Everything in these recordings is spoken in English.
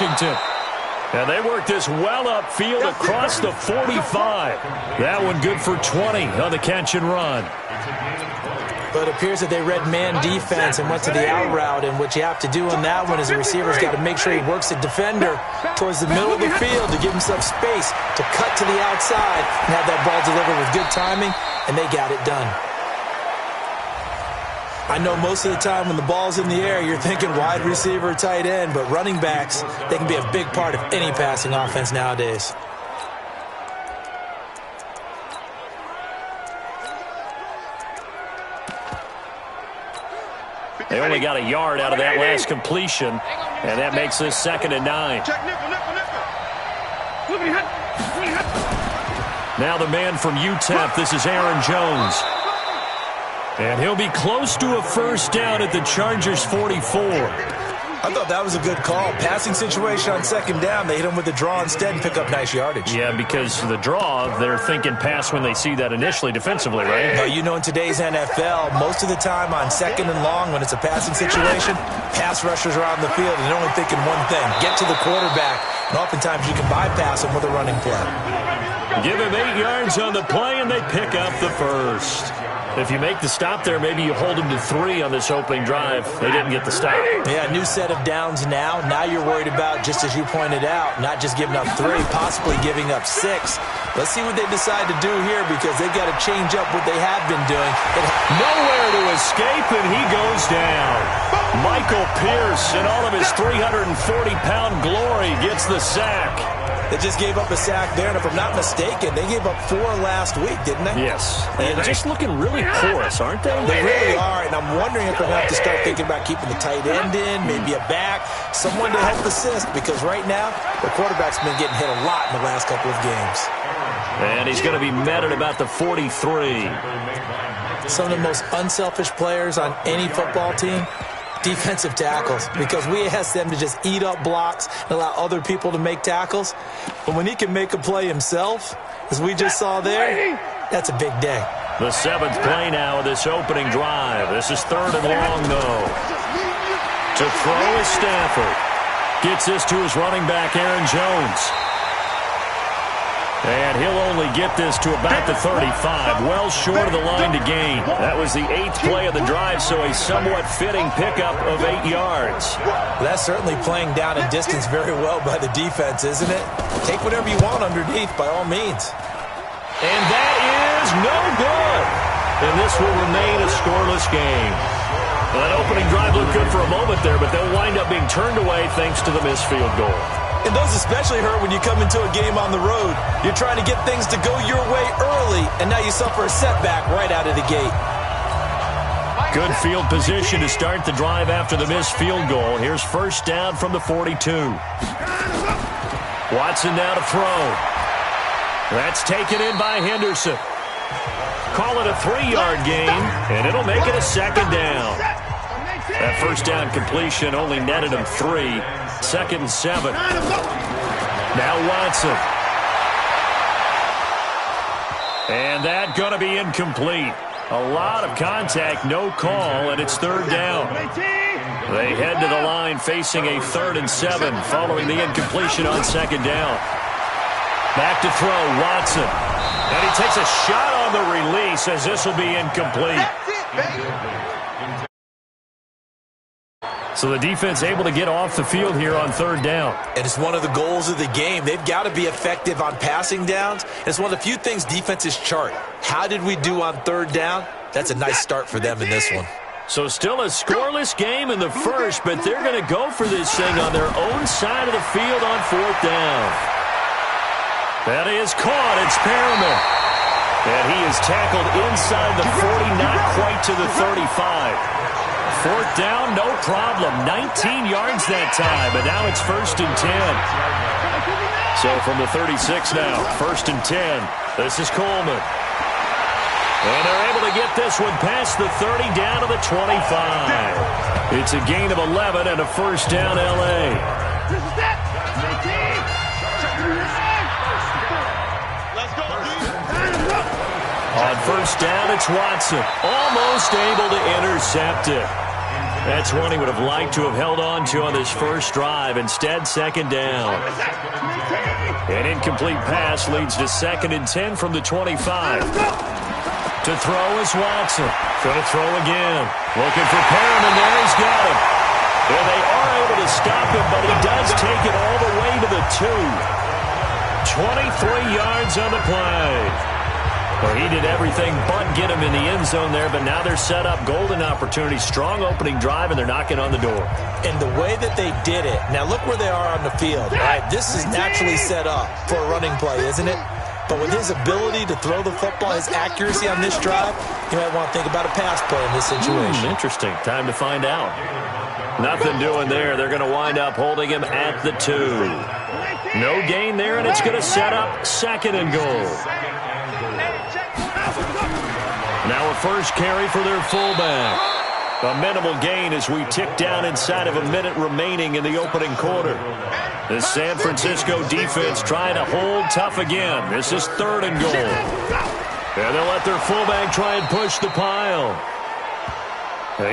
And they work this well upfield across the 45. That one good for 20 on the catch and run. But it appears that they read man defense and went to the out route, and what you have to do on that one is the receiver's got to make sure he works the defender towards the middle of the field to give himself space to cut to the outside and have that ball delivered with good timing, and they got it done. I know most of the time when the ball's in the air, you're thinking wide receiver, tight end, but running backs, they can be a big part of any passing offense nowadays. They only got a yard out of that last completion, and that makes this 2nd and 9. Now the man from UTEP, this is Aaron Jones. And he'll be close to a first down at the Chargers' 44. I thought that was a good call. Passing situation on 2nd down. They hit him with the draw instead and pick up nice yardage. Yeah, because the draw, they're thinking pass when they see that initially defensively, right? Well, you know, in today's NFL, most of the time on 2nd and long, when it's a passing situation, pass rushers are on the field and they're only thinking one thing, get to the quarterback. And oftentimes you can bypass him with a running play. Give him 8 yards on the play, and they pick up the first. If you make the stop there, maybe you hold them to 3 on this opening drive. They didn't get the stop. Yeah, new set of downs now. Now you're worried about, just as you pointed out, not just giving up 3, possibly giving up 6. Let's see what they decide to do here, because they've got to change up what they have been doing. Nowhere to escape, and he goes down. Michael Pierce, in all of his 340-pound glory, gets the sack. They just gave up a sack there, and if I'm not mistaken, they gave up 4 last week, didn't they? Yes. And just looking really porous, aren't they? They really are, and I'm wondering if they'll have to start thinking about keeping the tight end in, maybe a back, someone to help assist, because right now, the quarterback's been getting hit a lot in the last couple of games. And he's going to be met at about the 43. Some of the most unselfish players on any football team, defensive tackles, because we ask them to just eat up blocks and allow other people to make tackles. But when he can make a play himself, as we just saw there, that's a big day. The 7th play now of this opening drive. This is 3rd and long, though. To throw is Stafford. Gets this to his running back, Aaron Jones. And he'll only get this to about the 35, well short of the line to gain. That was the 8th play of the drive, so a somewhat fitting pickup of 8 yards. Well, that's certainly playing down and distance very well by the defense, isn't it? Take whatever you want underneath, by all means. And that is no good. And this will remain a scoreless game. Well, that opening drive looked good for a moment there, but they'll wind up being turned away thanks to the missed field goal. And those especially hurt when you come into a game on the road. You're trying to get things to go your way early, and now you suffer a setback right out of the gate. Good field position to start the drive after the missed field goal. Here's first down from the 42. Watson now to throw. That's taken in by Henderson. Call it a 3-yard gain, and it'll make it a 2nd down. That first down completion only netted him 3. 2nd and 7. Now Watson. And that going to be incomplete. A lot of contact, no call, and it's 3rd down. They head to the line facing a 3rd and 7 following the incompletion on 2nd down. Back to throw, Watson. And he takes a shot on the release as this will be incomplete. So the defense able to get off the field here on 3rd down. And it's one of the goals of the game. They've got to be effective on passing downs. It's one of the few things defenses chart. How did we do on 3rd down? That's a nice start for them in this one. So still a scoreless game in the first, but they're going to go for this thing on their own side of the field on 4th down. That is caught. It's Perriman. And he is tackled inside the 40, not quite to the 35. 4th down, no problem. 19 yards that time, but now it's 1st and 10. So from the 36 now, 1st and 10. This is Coleman. And they're able to get this one past the 30 down to the 25. It's a gain of 11 and a first down L.A. On first down, it's Watson. Almost able to intercept it. That's one he would have liked to have held on to on this first drive. Instead, second down. An incomplete pass leads to 2nd and 10 from the 25. To throw is Watson. Going to throw again. Looking for Perriman there. He's got him. And they are able to stop him, but he does take it all the way to the 2. 23 yards on the play. Well, he did everything but get him in the end zone there, but now they're set up. Golden opportunity, strong opening drive, and they're knocking on the door. And the way that they did it, now look where they are on the field. Right? This is naturally set up for a running play, isn't it? But with his ability to throw the football, his accuracy on this drive, you might want to think about a pass play in this situation. Interesting. Time to find out. Nothing doing there. They're going to wind up holding him at the 2. No gain there, and it's going to set up 2nd and goal. Now a first carry for their fullback. A minimal gain as we tick down inside of a minute remaining in the opening quarter. The San Francisco defense trying to hold tough again. This is 3rd and goal. And they'll let their fullback try and push the pile.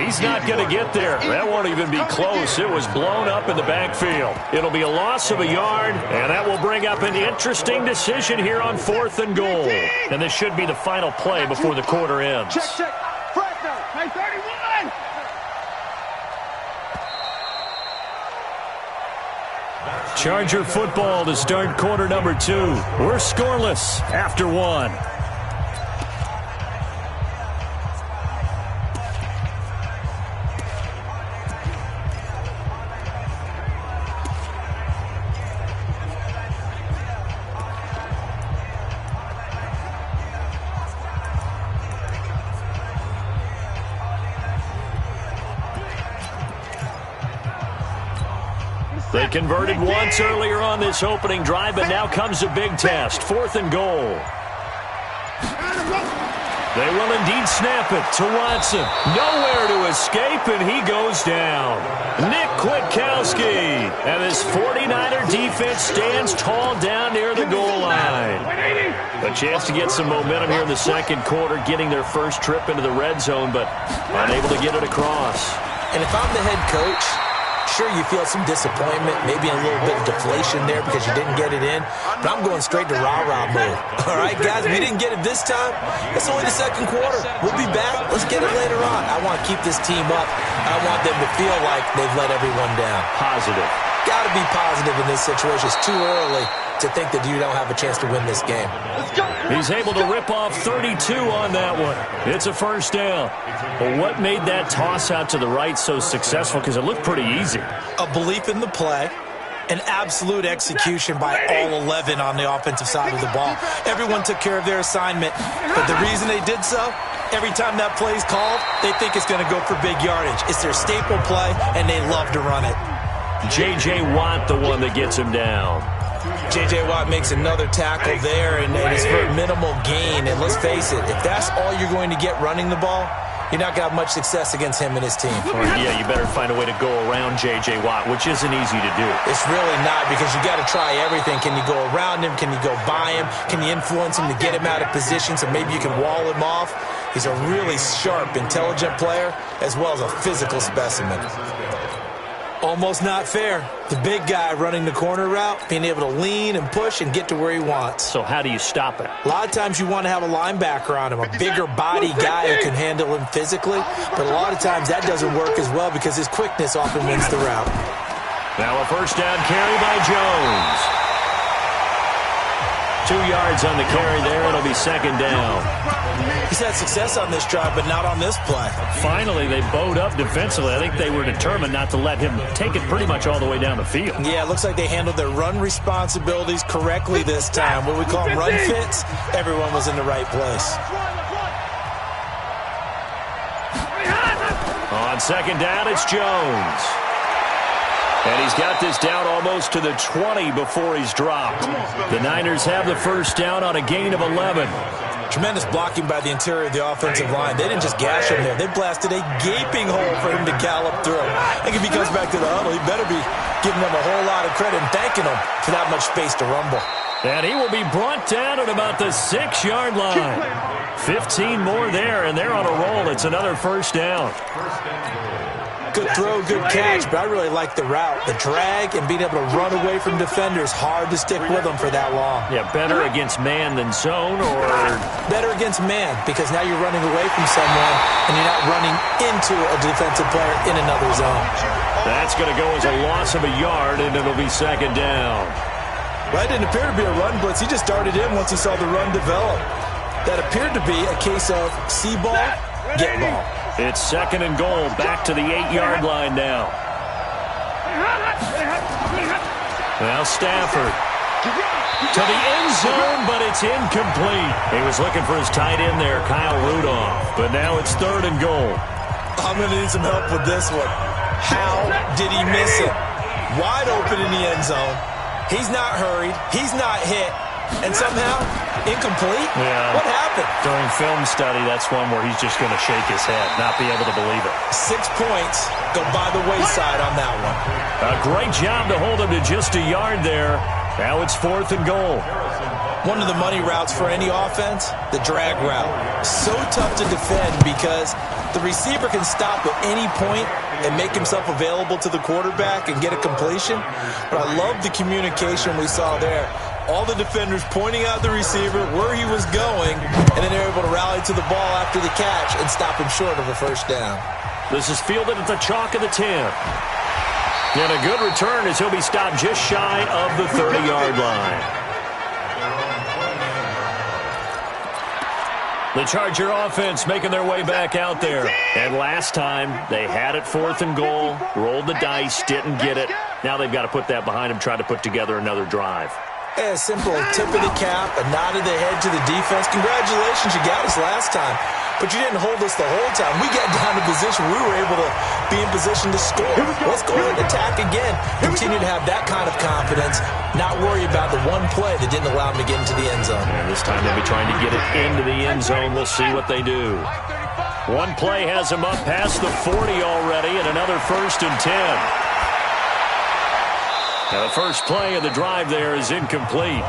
He's not going to get there. That won't even be close. It was blown up in the backfield. It'll be a loss of a yard, and that will bring up an interesting decision here on 4th and goal. And this should be the final play before the quarter ends. Check. Pressure. Play 31. Charger football to start quarter number 2. We're scoreless after 1. They converted once earlier on this opening drive, but now comes a big test. 4th and goal. They will indeed snap it to Watson. Nowhere to escape, and he goes down. Nick Kwiatkowski. And this 49er defense stands tall down near the goal line. A chance to get some momentum here in the second quarter, getting their first trip into the red zone, but unable to get it across. And if I'm the head coach, sure, you feel some disappointment, maybe a little bit of deflation there because you didn't get it in, but I'm going straight to rah-rah mode. All right, guys, we didn't get it this time. It's only the second quarter. We'll be back. Let's get it later on. I want to keep this team up. I want them to feel like they've let everyone down. Positive. Got to be positive in this situation. It's too early to think that you don't have a chance to win this game. He's able to rip off 32 on that one. It's a first down. But what made that toss out to the right so successful? Because it looked pretty easy. A belief in the play. An absolute execution by all 11 on the offensive side of the ball. Everyone took care of their assignment. But the reason they did so, every time that play's called, they think it's going to go for big yardage. It's their staple play, and they love to run it. J.J. Watt, the one that gets him down. J.J. Watt makes another tackle there, and it is for a minimal gain. And let's face it, if that's all you're going to get running the ball, you're not going to have much success against him and his team. Yeah, you better find a way to go around J.J. Watt, which isn't easy to do. It's really not, because you got to try everything. Can you go around him? Can you go by him? Can you influence him to get him out of position so maybe you can wall him off? He's a really sharp, intelligent player, as well as a physical specimen. Almost not fair. The big guy running the corner route, being able to lean and push and get to where he wants. So how do you stop it? A lot of times you want to have a linebacker on him, a bigger body guy who can handle him physically. But a lot of times that doesn't work as well because his quickness often wins the route. Now a first down carry by Jones. 2 yards on the carry there. It'll be second down. He's had success on this drive, but not on this play. Finally, they bowed up defensively. I think they were determined not to let him take it pretty much all the way down the field. Yeah, it looks like they handled their run responsibilities correctly this time. What we call them run fits, everyone was in the right place. On second down, it's Jones. And he's got this down almost to the 20 before he's dropped. The Niners have the first down on a gain of 11. Tremendous blocking by the interior of the offensive line. They didn't just gash him there. They blasted a gaping hole for him to gallop through. I think if he comes back to the huddle, he better be giving them a whole lot of credit and thanking them for that much space to rumble. And he will be brought down at about the 6-yard line. 15 more there, and they're on a roll. It's another first down. Good throw, good catch, but I really like the route. The drag and being able to run away from defenders, hard to stick with them for that long. Yeah, better against man than zone, or? Better against man, because now you're running away from someone and you're not running into a defensive player in another zone. That's going to go as a loss of a yard, and it'll be second down. Well, it didn't appear to be a run blitz. He just darted in once he saw the run develop. That appeared to be a case of see ball, get ball. It's second and goal, back to the 8-yard line now. Now Stafford to the end zone, but it's incomplete. He was looking for his tight end there, Kyle Rudolph, but now it's third and goal. I'm going to need some help with this one. How did he miss it? Wide open in the end zone. He's not hurried. He's not hit. And somehow, incomplete? Yeah. What happened? During film study, that's one where he's just going to shake his head, not be able to believe it. 6 points go by the wayside on that one. A great job to hold him to just a yard there. Now it's fourth and goal. One of the money routes for any offense, the drag route. So tough to defend because the receiver can stop at any point and make himself available to the quarterback and get a completion. But I love the communication we saw there. All the defenders pointing out the receiver, where he was going, and then they're able to rally to the ball after the catch and stop him short of a first down. This is fielded at the chalk of the 10. And a good return as he'll be stopped just shy of the 30-yard line. The Charger offense making their way back out there. And last time, they had it fourth and goal, rolled the dice, didn't get it. Now they've got to put that behind them, try to put together another drive. A simple tip of the cap, a nod of the head to the defense. Congratulations, you got us last time. But you didn't hold us the whole time. We got down to position. We were able to be in position to score. Let's go ahead and attack again. Continue to have that kind of confidence. Not worry about the one play that didn't allow them to get into the end zone. And this time they'll be trying to get it into the end zone. We'll see what they do. One play has them up past the 40 already, and another first and 10. Now the first play of the drive there is incomplete.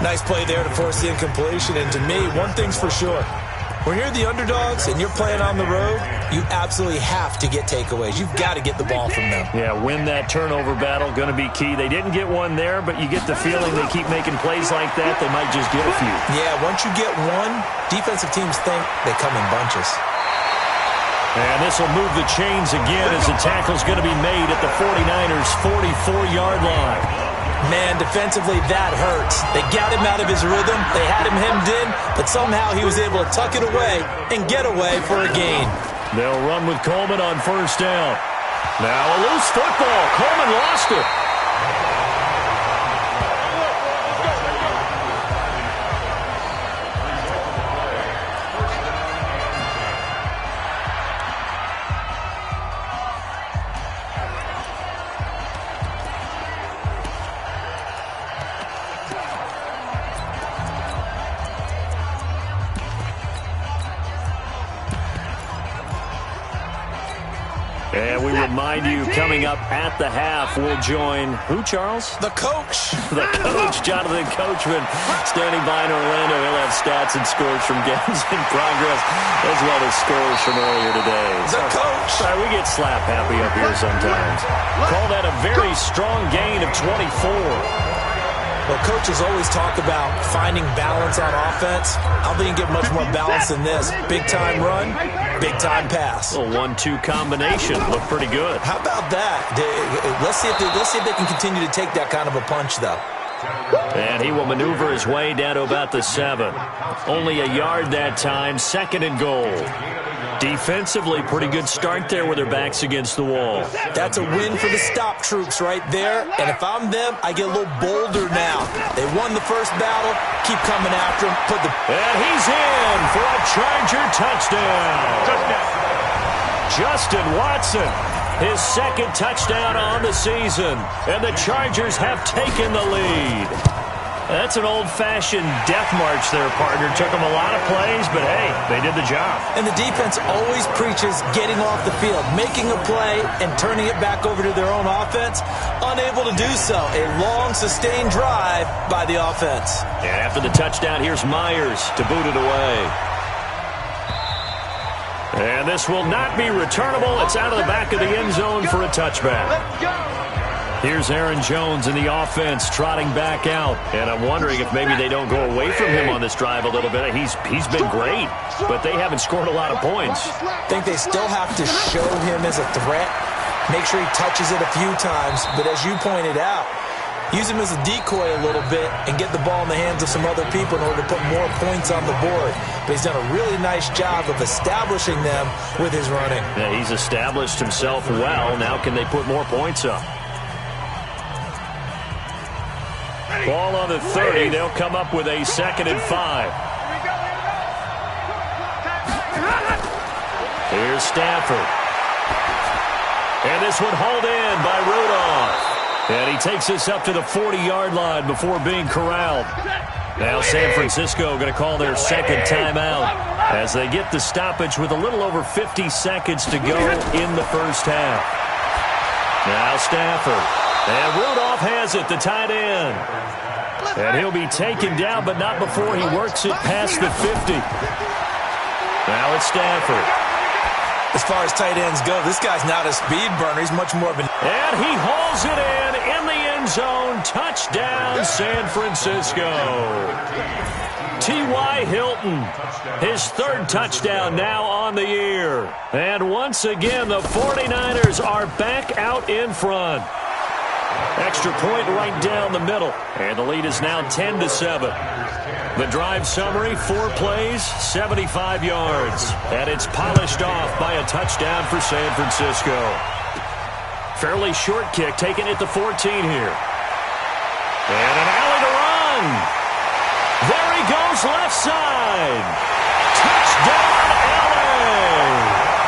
Nice play there to force the incompletion. And to me, one thing's for sure. When you're the underdogs and you're playing on the road, you absolutely have to get takeaways. You've got to get the ball from them. Yeah, win that turnover battle, going to be key. They didn't get one there, but you get the feeling they keep making plays like that, they might just get a few. Yeah, once you get one, defensive teams think they come in bunches. And this will move the chains again as the tackle's going to be made at the 49ers' 44-yard line. Man, defensively, that hurts. They got him out of his rhythm. They had him hemmed in, but somehow he was able to tuck it away and get away for a gain. They'll run with Coleman on first down. Now a loose football. Coleman lost it. And we remind you, coming up at the half, we'll join who, Charles? The coach. The coach, Jonathan Coachman, standing by in Orlando. He'll have stats and scores from games in progress, as well as scores from earlier today. The coach. Sorry, we get slap happy up here sometimes. Call that a very strong gain of 24. Well, coaches always talk about finding balance on offense. I don't think you can get much more balance than this. Big-time run, big-time pass. A 1-2 combination. Looked pretty good. How about that? Let's see if they can continue to take that kind of a punch, though. And he will maneuver his way down to about the 7. Only a yard that time. Second and goal. Defensively, pretty good start there with their backs against the wall. That's a win for the stop troops right there. And if I'm them, I get a little bolder now. They won the first battle. Keep coming after him. And he's in for a Charger touchdown. Justin Watson, his second touchdown on the season. And the Chargers have taken the lead. That's an old-fashioned death march there, partner. Took them a lot of plays, but, hey, they did the job. And the defense always preaches getting off the field, making a play, and turning it back over to their own offense. Unable to do so. A long, sustained drive by the offense. And after the touchdown, here's Myers to boot it away. And this will not be returnable. It's out of the back of the end zone for a touchback. Here's Aaron Jones in the offense trotting back out. And I'm wondering if maybe they don't go away from him on this drive a little bit. He's been great, but they haven't scored a lot of points. I think they still have to show him as a threat. Make sure he touches it a few times. But as you pointed out, use him as a decoy a little bit and get the ball in the hands of some other people in order to put more points on the board. But he's done a really nice job of establishing them with his running. Yeah, he's established himself well. Now can they put more points up? Ball on the 30. They'll come up with a 2nd and 5. Here's Stafford. And this one hauled in by Rudolph. And he takes this up to the 40-yard line before being corralled. Now San Francisco going to call their 2nd timeout as they get the stoppage with a little over 50 seconds to go in the first half. Now Stafford. And Rudolph has it, the tight end. And he'll be taken down, but not before he works it past the 50. Now it's Stafford. As far as tight ends go, this guy's not a speed burner. He's much more of an... And he hauls it in the end zone. Touchdown, San Francisco. T.Y. Hilton, his 3rd touchdown now on the year. And once again, the 49ers are back out in front. Extra point right down the middle. And the lead is now 10-7. The drive summary, 4 plays, 75 yards. And it's polished off by a touchdown for San Francisco. Fairly short kick, taken at the 14 here. And an alley to run. There he goes, left side. Touchdown, LA.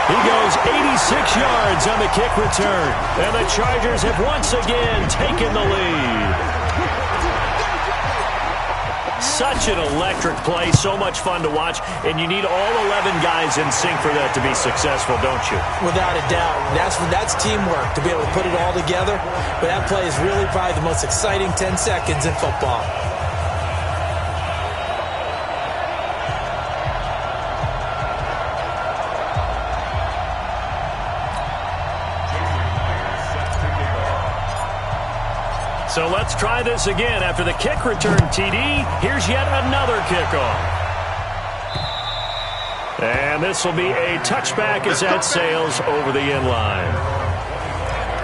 He goes 86 yards on the kick return. And the Chargers have once again taken the lead. Such an electric play, so much fun to watch, and you need all 11 guys in sync for that to be successful, don't you? Without a doubt. That's teamwork, to be able to put it all together. But that play is really probably the most exciting 10 seconds in football. So let's try this again. After the kick return TD, here's yet another kickoff. And this will be a touchback as that sails over the end line.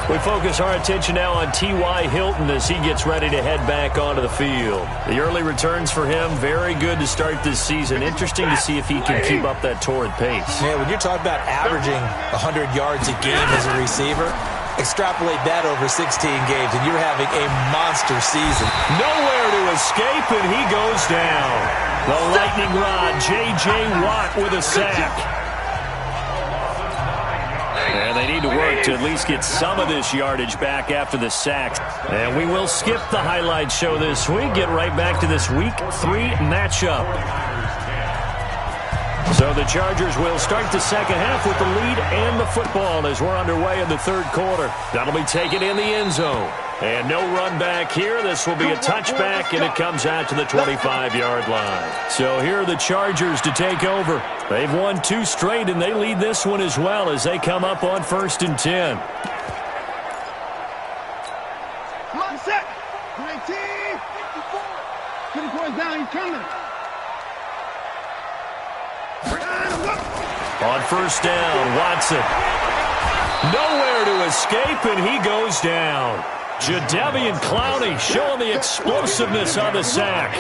We focus our attention now on T.Y. Hilton as he gets ready to head back onto the field. The early returns for him, very good to start this season. Interesting to see if he can keep up that torrid pace. Yeah, when you're talking about averaging 100 yards a game as a receiver, extrapolate that over 16 games, and you're having a monster season. Nowhere to escape, and he goes down. The lightning rod, J.J. Watt with a sack. And they need to work to at least get some of this yardage back after the sack. And we will skip the highlight show this week, get right back to this Week 3 matchup. So the Chargers will start the second half with the lead and the football as we're underway in the 3rd quarter. That'll be taken in the end zone. And no run back here. This will be a touchback, and it comes out to the 25-yard line. So here are the Chargers to take over. They've won 2 straight, and they lead this one as well as they come up on 1st and 10. Come on, set. 19. 24 is down. He's coming. On 1st down, Watson. Nowhere to escape, and he goes down. Jadeveon Clowney showing the explosiveness on the sack.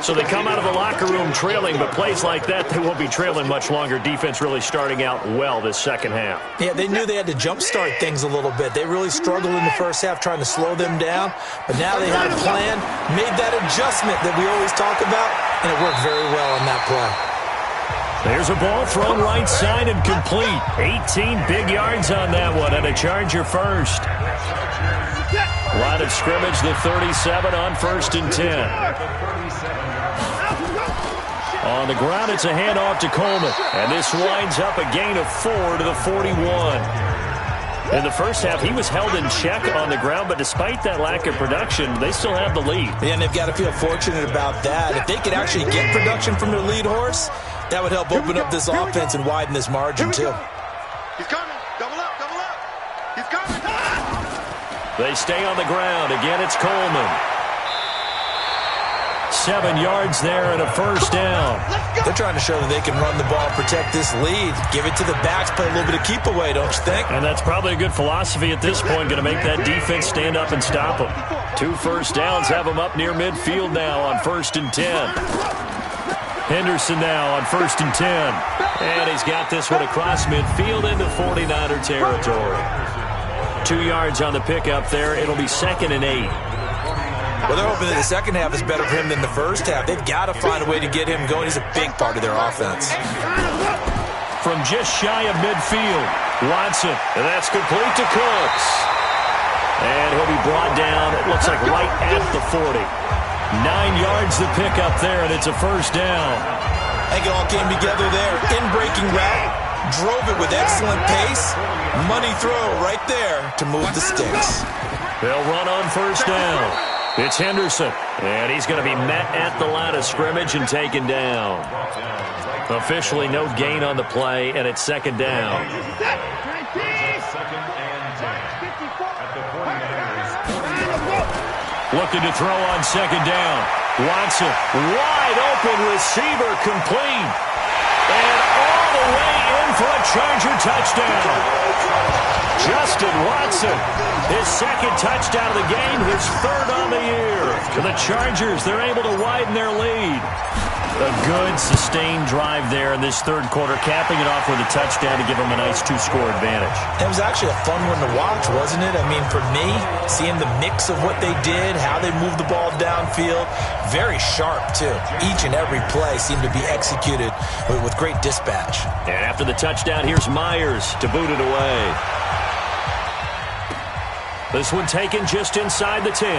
So they come out of the locker room trailing, but plays like that, they won't be trailing much longer. Defense really starting out well this second half. Yeah, they knew they had to jumpstart things a little bit. They really struggled in the first half trying to slow them down, but now they had a plan, made that adjustment that we always talk about, and it worked very well on that play. There's a ball thrown right side and complete. 18 big yards on that one, and a Charger first. Line of scrimmage, the 37 on 1st and 10. On the ground, it's a handoff to Coleman. And this winds up a gain of 4 to the 41. In the first half, he was held in check on the ground, but despite that lack of production, they still have the lead. Yeah, and they've got to feel fortunate about that. If they could actually get production from their lead horse, That would help open up this offense and widen this margin, too. He's coming. Double up, double up. He's coming. They stay on the ground. Again, it's Coleman. 7 yards there and a first down. They're trying to show that they can run the ball, protect this lead. Give it to the backs, play a little bit of keep away, don't you think? And that's probably a good philosophy at this point. Going to make that defense stand up and stop them. 2 first downs have them up near midfield now on 1st and 10. Henderson now on 1st and 10. And he's got this one across midfield into 49er territory. 2 yards on the pickup there. It'll be 2nd and 8. Well, they're hoping that the second half is better for him than the first half. They've got to find a way to get him going. He's a big part of their offense. From just shy of midfield, Watson. And that's complete to Cooks. And he'll be brought down, it looks like right at the 40. 9 yards to pick up there, and it's a first down. I think it all came together there. In-breaking route, drove it with excellent pace. Money throw right there to move the sticks. They'll run on first down. It's Henderson, and he's going to be met at the line of scrimmage and taken down. Officially no gain on the play, and it's 2nd down. Looking to throw on 2nd down. Watson, wide open receiver, complete. And all the way in for a Charger touchdown. Justin Watson, his 2nd touchdown of the game, his 3rd on the year. For the Chargers, they're able to widen their lead. A good, sustained drive there in this 3rd quarter, capping it off with a touchdown to give them a nice 2-score advantage. It was actually a fun one to watch, wasn't it? I mean, for me, seeing the mix of what they did, how they moved the ball downfield, very sharp, too. Each and every play seemed to be executed with great dispatch. And after the touchdown, here's Myers to boot it away. This one taken just inside the 10.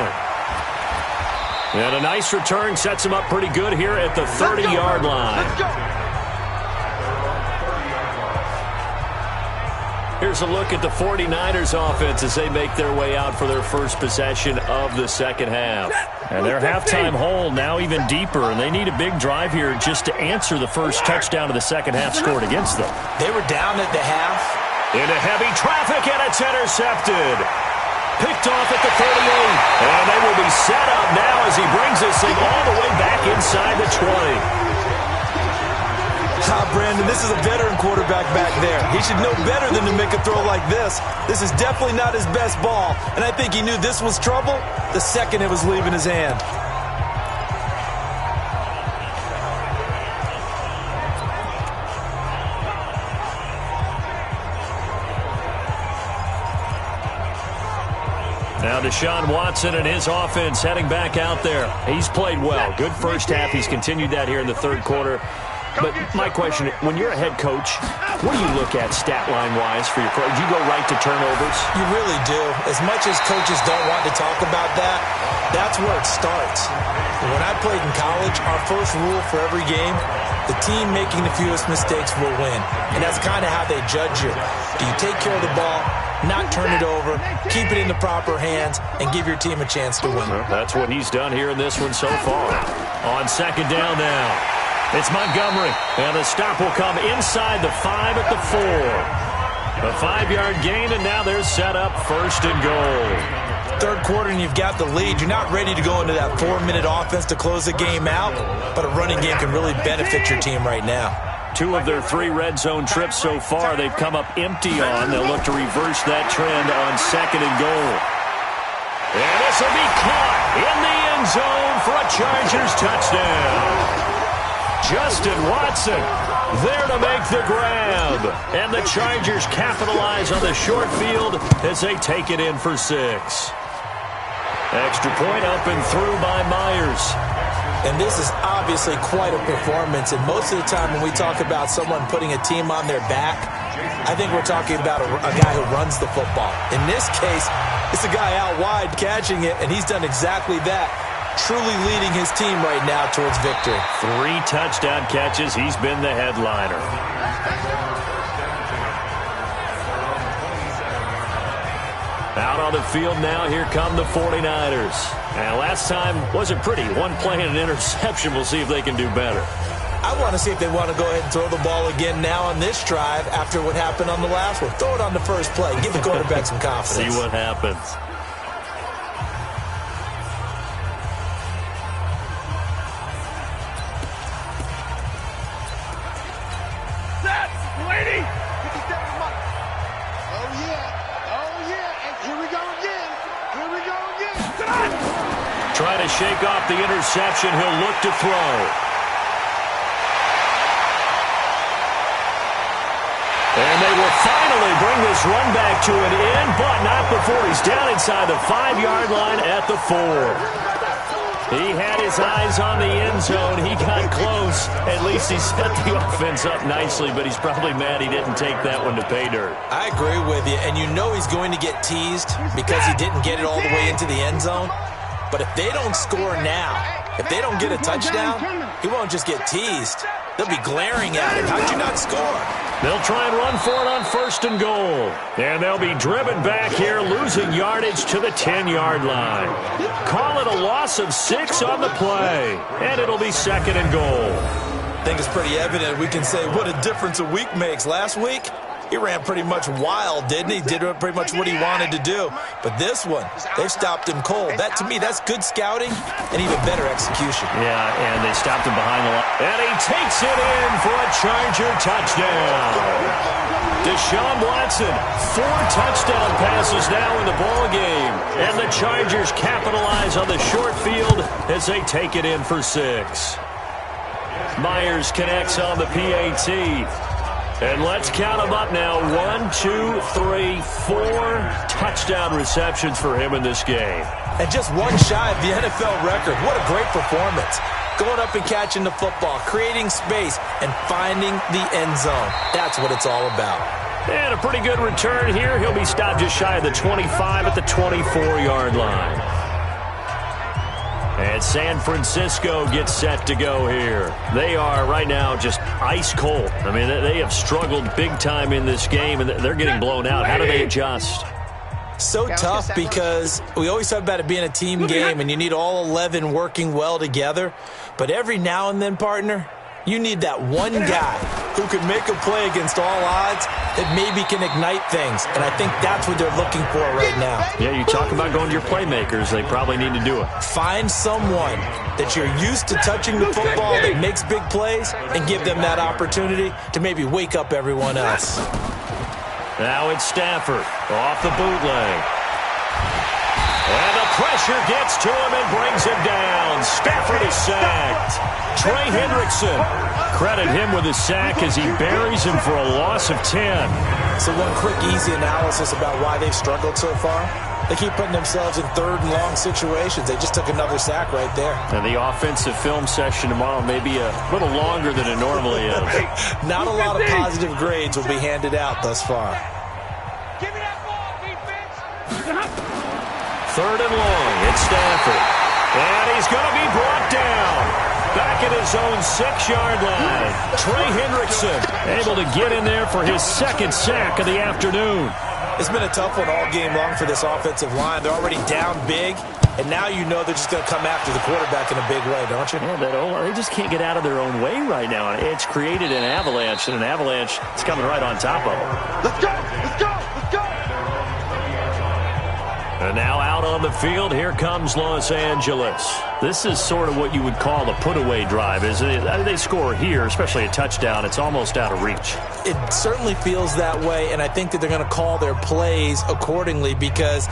And a nice return sets him up pretty good here at the 30-yard line. Here's a look at the 49ers offense as they make their way out for their first possession of the second half. And their halftime hole now even deeper, and they need a big drive here just to answer the first touchdown of the second half scored against them. They were down at the half. Into heavy traffic, and it's intercepted. Picked off at the 38, and they will be set up now as he brings this thing all the way back inside the 20. Brandon, this is a veteran quarterback back there. He should know better than to make a throw like this. This is definitely not his best ball, and I think he knew this was trouble the second it was leaving his hand. Now Deshaun Watson and his offense heading back out there. He's played well. Good first half. He's continued that here in the 3rd quarter. But my question, when you're a head coach, what do you look at stat line-wise for your pro? Do you go right to turnovers? You really do. As much as coaches don't want to talk about that, that's where it starts. When I played in college, our first rule for every game, the team making the fewest mistakes will win. And that's kind of how they judge you. Do you take care of the ball, not turn it over, keep it in the proper hands, and give your team a chance to win? Well, that's what he's done here in this one so far. On 2nd down now, it's Montgomery, and the stop will come inside the 5 at the 4. A 5-yard gain, and now they're set up 1st and goal. 3rd quarter, and you've got the lead. You're not ready to go into that 4-minute offense to close the game out, but a running game can really benefit your team right now. 2 of their 3 red zone trips so far, they've come up empty on. They'll look to reverse that trend on 2nd and goal. And this will be caught in the end zone for a Chargers touchdown. Justin Watson there to make the grab. And the Chargers capitalize on the short field as they take it in for 6. Extra point up and through by Myers. And this is obviously quite a performance. And most of the time when we talk about someone putting a team on their back, I think we're talking about a guy who runs the football. In this case, it's a guy out wide catching it, and he's done exactly that. Truly leading his team right now towards victory. 3 touchdown catches. He's been the headliner. Out on the field now, here come the 49ers. And last time wasn't pretty. 1 play and an interception. We'll see if they can do better. I want to see if they want to go ahead and throw the ball again now on this drive after what happened on the last one. Throw it on the first play. Give the quarterback some confidence. See what happens. Trying to shake off the interception. He'll look to throw. And they will finally bring this run back to an end, but not before he's down inside the 5-yard line at the 4. He had his eyes on the end zone. He got close. At least he set the offense up nicely, but he's probably mad he didn't take that one to pay dirt. I agree with you, and you know he's going to get teased because he didn't get it all the way into the end zone. But if they don't score now, if they don't get a touchdown, he won't just get teased. They'll be glaring at him. How'd you not score? They'll try and run for it on 1st and goal. And they'll be driven back here, losing yardage to the 10-yard line. Call it a loss of 6 on the play. And it'll be 2nd and goal. I think it's pretty evident. We can say what a difference a week makes. Last week, he ran pretty much wild, didn't he? Did pretty much what he wanted to do. But this one, they've stopped him cold. That, to me, that's good scouting and even better execution. Yeah, and they stopped him behind the line. And he takes it in for a Charger touchdown. Deshaun Watson, 4 touchdown passes now in the ball game. And the Chargers capitalize on the short field as they take it in for 6. Myers connects on the PAT. And let's count them up now. 1, 2, 3, 4 touchdown receptions for him in this game. And just one shy of the NFL record. What a great performance. Going up and catching the football, creating space, and finding the end zone. That's what it's all about. And a pretty good return here. He'll be stopped just shy of the 25 at the 24-yard line. And San Francisco gets set to go here. They are right now just ice cold. I mean, they have struggled big time in this game, and they're getting blown out. How do they adjust? So tough because we always talk about it being a team game, and you need all 11 working well together. But every now and then, partner, you need that one guy who can make a play against all odds that maybe can ignite things. And I think that's what they're looking for right now. Yeah, you talk about going to your playmakers. They probably need to do it. Find someone that you're used to touching the football that makes big plays and give them that opportunity to maybe wake up everyone else. Now it's Stafford off the bootleg. And the pressure gets to him and brings him down. Stafford is sacked. Trey Hendrickson, credit him with a sack as he buries him for a loss of 10. So one quick, easy analysis about why they've struggled so far. They keep putting themselves in 3rd and long situations. They just took another sack right there. And the offensive film session tomorrow may be a little longer than it normally is. Not a lot of positive grades will be handed out thus far. Give me that ball, defense. 3rd and long. It's Stafford. And he's going to be brought down. Back at his own 6-yard line. Trey Hendrickson able to get in there for his 2nd sack of the afternoon. It's been a tough one all game long for this offensive line. They're already down big, and now you know they're just going to come after the quarterback in a big way, don't you? Yeah, they just can't get out of their own way right now. It's created an avalanche, and an avalanche is coming right on top of them. Let's go! Let's go! Let's go! And now out on the field, here comes Los Angeles. This is sort of what you would call a put-away drive, isn't it? I mean, they score here, especially a touchdown. It's almost out of reach. It certainly feels that way, and I think that they're going to call their plays accordingly because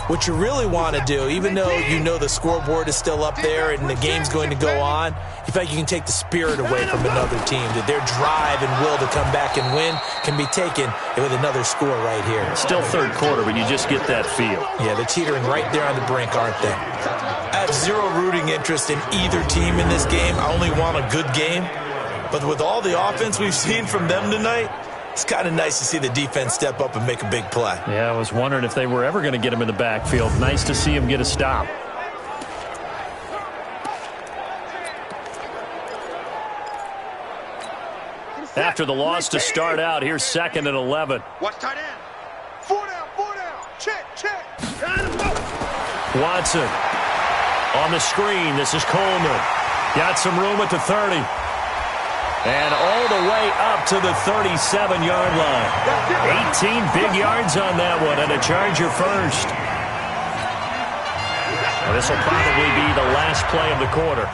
what you really want to do, even though you know the scoreboard is still up there and the game's going to go on, you feel like you can take the spirit away from another team, that their drive and will to come back and win can be taken with another score right here. Still 3rd quarter, but you just get that feel. Yeah, they're teetering right there on the brink, aren't they? I have zero rooting interest in either team in this game. I only want a good game. But with all the offense we've seen from them tonight, it's kind of nice to see the defense step up and make a big play. Yeah, I was wondering if they were ever going to get him in the backfield. Nice to see him get a stop. After the loss to start out, here's 2nd and 11. Watch tight end. 4 down, 4 down. Check, check. And all the way up to the 37-yard line. 18 big yards on that one, and a Charger first. Well, this will probably be the last play of the quarter.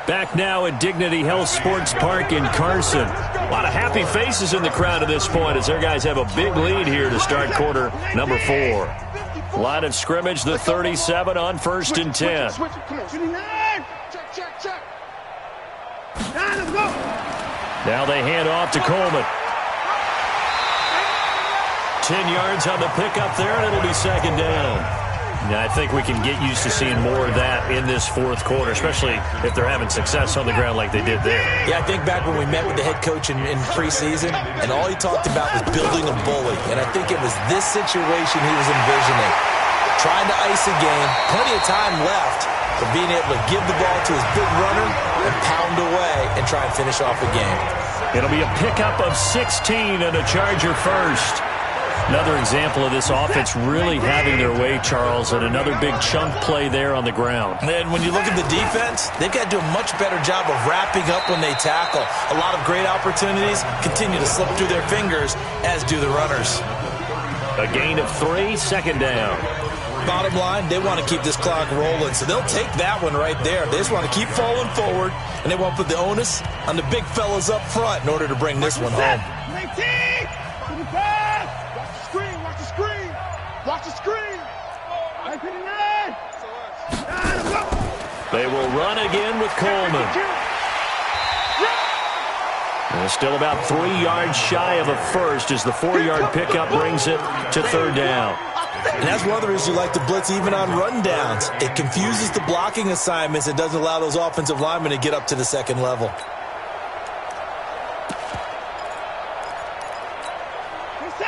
Back now at Dignity Health Sports Park in Carson. A lot of happy faces in the crowd at this point as their guys have a big lead here to start quarter number 4. Line of scrimmage, the 37 on 1st and 10. Now they hand off to Coleman. 10 yards on the pickup there, and it'll be 2nd down. Now, I think we can get used to seeing more of that in this 4th quarter, especially if they're having success on the ground like they did there. Yeah, I think back when we met with the head coach in preseason, and all he talked about was building a bully. And I think it was this situation he was envisioning. Trying to ice a game, plenty of time left, but being able to give the ball to his big runner and pound away and try and finish off a game. It'll be a pickup of 16 and a Charger first. Another example of this offense really having their way, Charles, and another big chunk play there on the ground. And when you look at the defense, they've got to do a much better job of wrapping up when they tackle. A lot of great opportunities continue to slip through their fingers, as do the runners. A gain of 3, 2nd down. Bottom line, they want to keep this clock rolling, so they'll take that one right there. They just want to keep falling forward, and they want to put the onus on the big fellas up front in order to bring this one home. Watch the screen. They will run again with Coleman. And still about 3 yards shy of a first as the 4-yard pickup brings it to 3rd down. And that's one of the reasons you like to blitz even on rundowns. It confuses the blocking assignments. It doesn't allow those offensive linemen to get up to the 2nd level.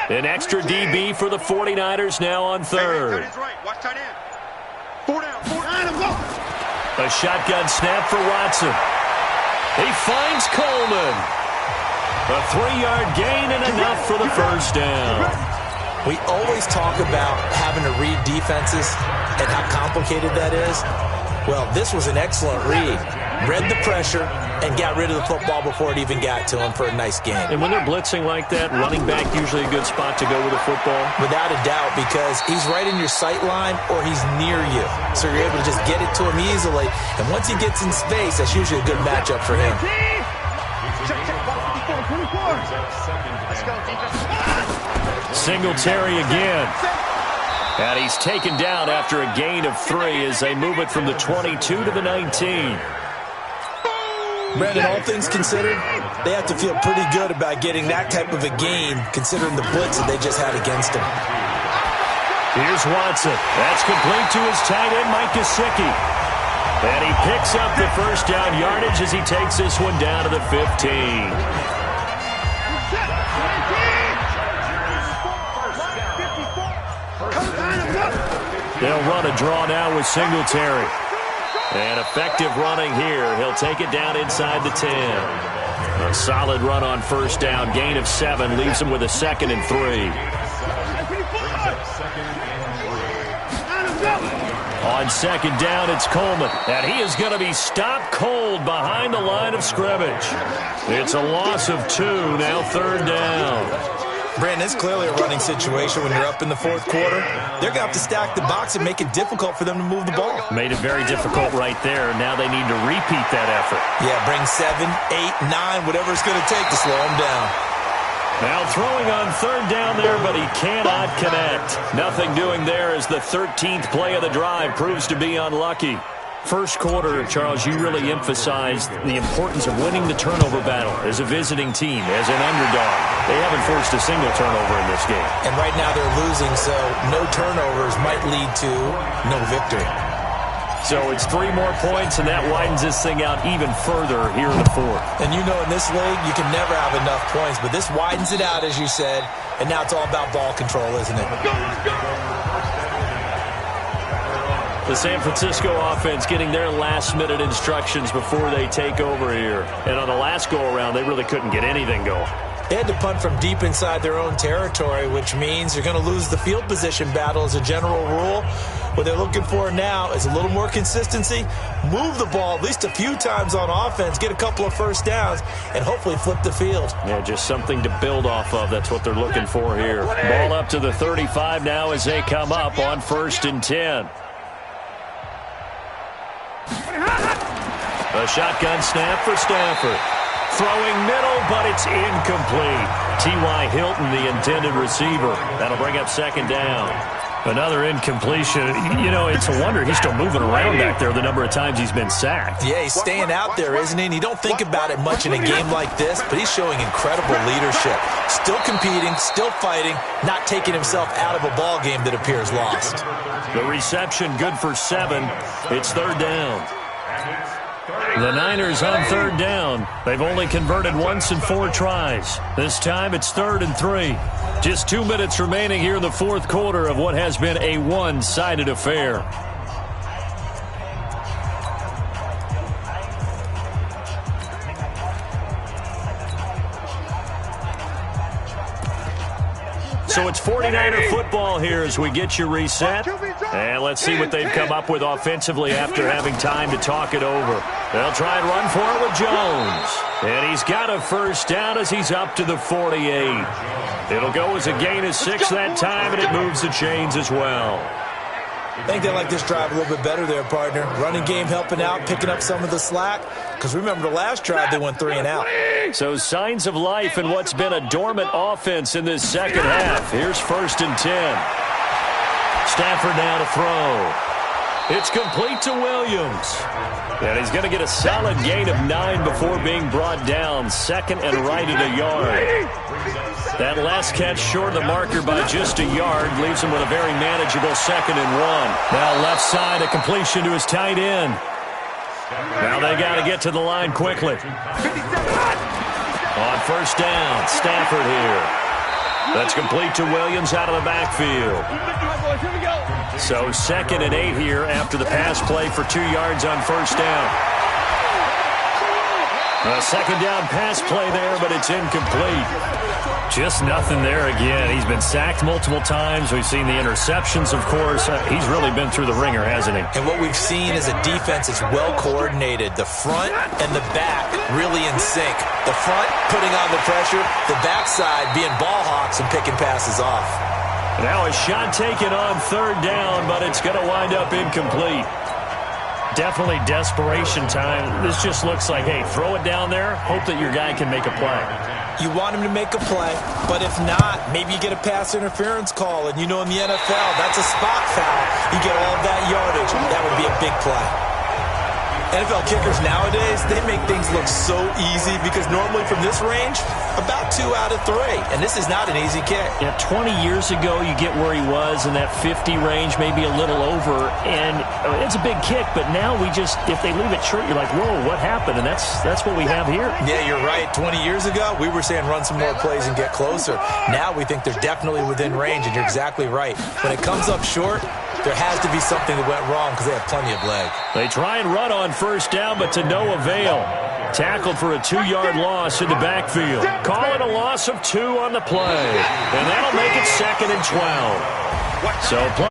An extra DB for the 49ers now on 3rd. Watch tight end. 4 down. 4 down. A shotgun snap for Watson. He finds Coleman. A 3-yard gain and enough for the 1st down. We always talk about having to read defenses and how complicated that is. Well, this was an excellent read. Read the pressure and got rid of the football before it even got to him for a nice game. And when they're blitzing like that, running back usually a good spot to go with the football? Without a doubt, because he's right in your sight line or he's near you. So you're able to just get it to him easily. And once he gets in space, that's usually a good matchup for him. Let's go, defense. Singletary again. And he's taken down after a gain of 3 as they move it from the 22 to the 19. Brandon, all things considered, they have to feel pretty good about getting that type of a gain considering the blitz that they just had against them. Here's Watson. That's complete to his tight end, Mike Gesicki. And he picks up the 1st down yardage as he takes this one down to the 15. They'll run a draw now with Singletary. And effective running here. He'll take it down inside the 10. A solid run on 1st down. Gain of 7 leaves him with a 2nd and 3. On 2nd down, it's Coleman. And he is going to be stopped cold behind the line of scrimmage. It's a loss of 2, now 3rd down. Brandon, it's clearly a running situation when you're up in the 4th quarter. They're going to have to stack the box and make it difficult for them to move the ball. Made it very difficult right there. Now they need to repeat that effort. Yeah, bring 7, 8, 9, whatever it's going to take to slow them down. Now throwing on 3rd down there, but he cannot connect. Nothing doing there as the 13th play of the drive proves to be unlucky. 1st quarter, Charles, you really emphasized the importance of winning the turnover battle as a visiting team, as an underdog. They haven't forced a single turnover in this game. And right now they're losing, so no turnovers might lead to no victory. So it's 3 more points, and that widens this thing out even further here in the 4th. And you know in this league, you can never have enough points, but this widens it out, as you said, and now it's all about ball control, isn't it? The San Francisco offense getting their last-minute instructions before they take over here. And on the last go-around, they really couldn't get anything going. They had to punt from deep inside their own territory, which means you're going to lose the field position battle as a general rule. What they're looking for now is a little more consistency, move the ball at least a few times on offense, get a couple of first downs, and hopefully flip the field. Yeah, just something to build off of. That's what they're looking for here. Ball up to the 35 now as they come up on 1st and 10. A shotgun snap for Stafford. Throwing middle, but it's incomplete. T.Y. Hilton, the intended receiver. That'll bring up 2nd down. Another incompletion. You know, it's a wonder he's still moving around back there the number of times he's been sacked. Yeah, he's staying out there, isn't he? And you don't think about it much in a game like this, but he's showing incredible leadership. Still competing, still fighting, not taking himself out of a ball game that appears lost. The reception good for 7. It's 3rd down. The Niners on 3rd down. They've only converted once in 4 tries. This time it's 3rd and 3. Just 2 minutes remaining here in the 4th quarter of what has been a one-sided affair. So it's 49er football here as we get you reset. And let's see what they've come up with offensively after having time to talk it over. They'll try and run for it with Jones. And he's got a first down as he's up to the 48. It'll go as a gain of 6 that time, and it moves the chains as well. I think they like this drive a little bit better there, partner. Running game helping out, picking up some of the slack. Because remember the last drive, they went 3 and out. So signs of life in what's been a dormant offense in this second half. Here's 1st and 10. Stafford now to throw. It's complete to Williams. And he's going to get a solid gain of 9 before being brought down. 2nd and right at a yard. That last catch short of the marker by just a yard leaves him with a very manageable 2nd and 1. Now left side, a completion to his tight end. Now they got to get to the line quickly. On 1st down, Stafford here. That's complete to Williams out of the backfield. So 2nd and 8 here after the pass play for 2 yards on 1st down. A 2nd down pass play there, but it's incomplete. Just nothing there again. He's been sacked multiple times. We've seen the interceptions, of course. He's really been through the ringer, hasn't he? And what we've seen is a defense that's well coordinated. The front and the back really in sync. The front putting on the pressure, the backside being ball hawks and picking passes off. Now a shot taken on 3rd down, but it's going to wind up incomplete. Definitely desperation time. This just looks like, hey, throw it down there, hope that your guy can make a play. You want him to make a play, but if not, maybe you get a pass interference call, and you know in the NFL, that's a spot foul. You get all of that yardage. That would be a big play. NFL kickers nowadays, they make things look so easy because normally from this range, about 2 out of 3. And this is not an easy kick. Yeah, 20 years ago, you get where he was in that 50 range, maybe a little over. And it's a big kick, but now we just, if they leave it short, you're like, whoa, what happened? And that's what we have here. Yeah, you're right. 20 years ago, we were saying run some more plays and get closer. Now we think they're definitely within range, and you're exactly right. When it comes up short, there has to be something that went wrong because they have plenty of leg. They try and run on 1st down, but to no avail. Tackled for a 2-yard loss in the backfield. Calling a loss of 2 on the play. And that'll make it 2nd and 12. So